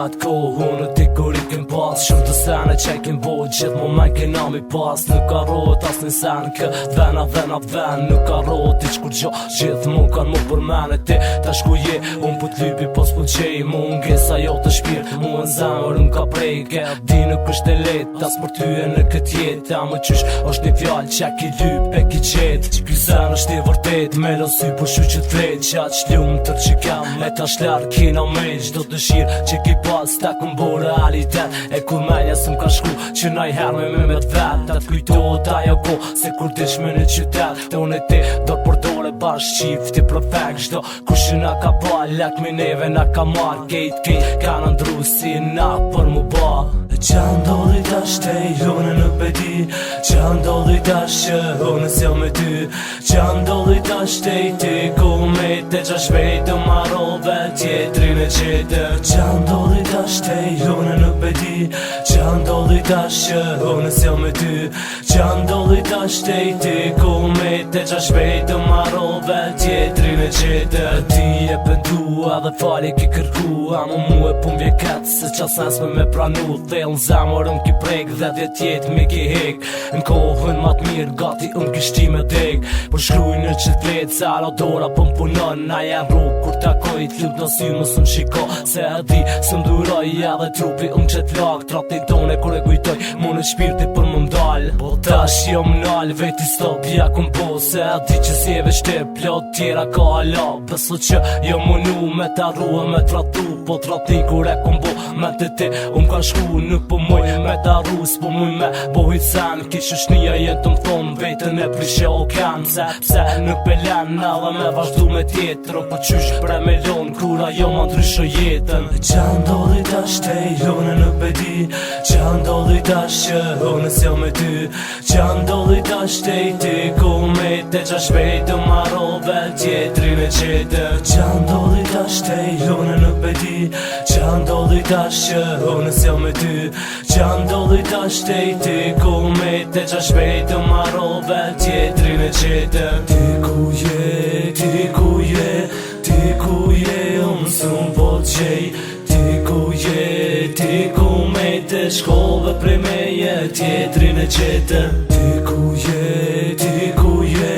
atë kohë unë ti kur I kem pas shumë të sene që I kem bo gjithë moment kena mi pas nuk ka rot as një sen këtë ven nuk ka rot I qkur gjo gjithë mund kanë mu përmene ti ta shku je unë put lypi pos put qej mu ngesa jo të shpirt mu në zemër më ka prejke di nuk është e let as për ty e në këtë jet a më qysh është një fjall që ki lyp e ki qet që ky zen është I vërtet me losy po shu që t'let që atë shlumë tër që kam e ta shlar kina me gjdo dëshirë që ki pas ta këmbo realitet e kur menja së më ka shku që na I herë me t'vet ta t'kujtojt ajo ko se kur dish me në qytet të unë e ti do përdore bashkë qifti perfekt gjdo kushin a ka pa lek me neve na ka marr kejt ka në ndru si na për mu ba Qa ndodhi tash te jone nuk be di Qa ndodhi tash që unë s'jo me ty Qa ndodhi tash te ti ku me te qa shpejt të marrove tjetrin e qete Qa ndodhi tash te jone nuk be di Qa ndodhi tash që unë s'jo me ty Qa ndodhi tash te ti ku me te qa shpejt të marrove tjetrin e qete Ti e pëndua dhe fali ki kërku Amo mu e pun vje ketë se qa sens me pranu Në zemër ki prek dhe djet jet me ki hek Në kohën ma t'mirë gati kishti me dek Por shkruj në qët let se alo dora pëm punon Na jen rrug kur takoj t'lup në sy më së shiko Se e di së mduroj edhe trupi qët lak Tratin tone kur e kujtoj mu në shpirti për më mdal Po tash jo m'nal veti stop ja kum po Se e di që si e veçte plot tjera ka ala Beso që jo mënu me t'arru e me tratu Po tratin kur e kum bo me të ti ka shku nuk po muj me t'arru s'po muj me bojit sen Kish është një jetë të më thonë vetën e prishe o ken Pse nuk pelen edhe me vazhdu me tjetër Po qysh pre me lon kura jo ma ndryshë jetën Qa ndodhi tash te jone nuk be di Qa ndodhi tash që unë s'jo me ty Qa ndodhi tash te ti ku me te qa shpejt të marrove tjetrin e qete Qa ndodhi tash te jone nuk be di Qa ndodhi tash që unë s'jo me ty Qa ndodhi tash te ti ku me te qa shpejt të marrove tjetrin e qete Ti ku je, ti ku je, ti ku je unë s'un po qej Ti ku je, ti ku me te shkove prej meje tjetrin e qete Ti ku je, ti ku je,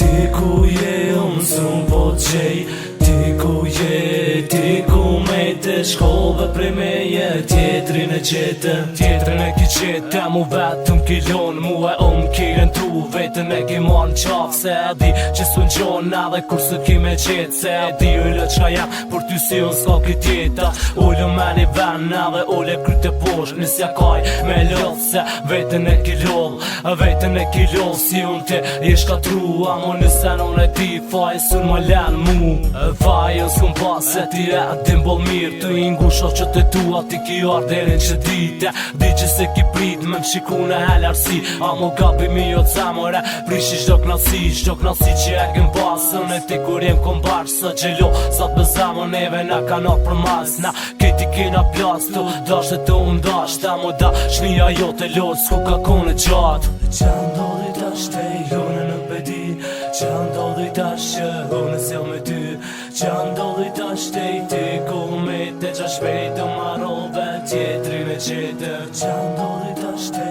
ti ku je unë s'un po qej Ti ku je, ti ku me te shkove prej meje tjetrin e qete Tjetrin e ki qete mu vetëm ki lon mu e ki rëntu vetën e ki marrë qaf Se e di që s'un gjon edhe kur së ki me qete Se e di ullë qka jam për ty si unë s'ka ki tjeta Ullë me një ven edhe ullë kryte posht Nisja kaj me lëth se vetën e ki loll Vetën e ki loll si unë ti ish ka tru Amo nësen unë e di faj s'un më len mu Fajën s'kum pas se ti e din bol mirë Të ingusho që të tua ti ki arderin që dite Di që se ki prit me m'shiku në helarsi Amo gabi mi jo t'zamore Prishi qdo knasi që e kem pasën E ti kur jem kom bashkë së gjelo Sa të bezamo neve na kanat për mas Na keti kena plas të dasht e të undasht Amo da shnia jo të lot s'ku ka kone gjatë Qa ndodhi tash te jone nuk be di Qa ndodhi tash që unë s'jo me ty Qa ndodhi tash te ti ku me te qa shpejt të marrove tjetrin e qete Qa ndodhi tash te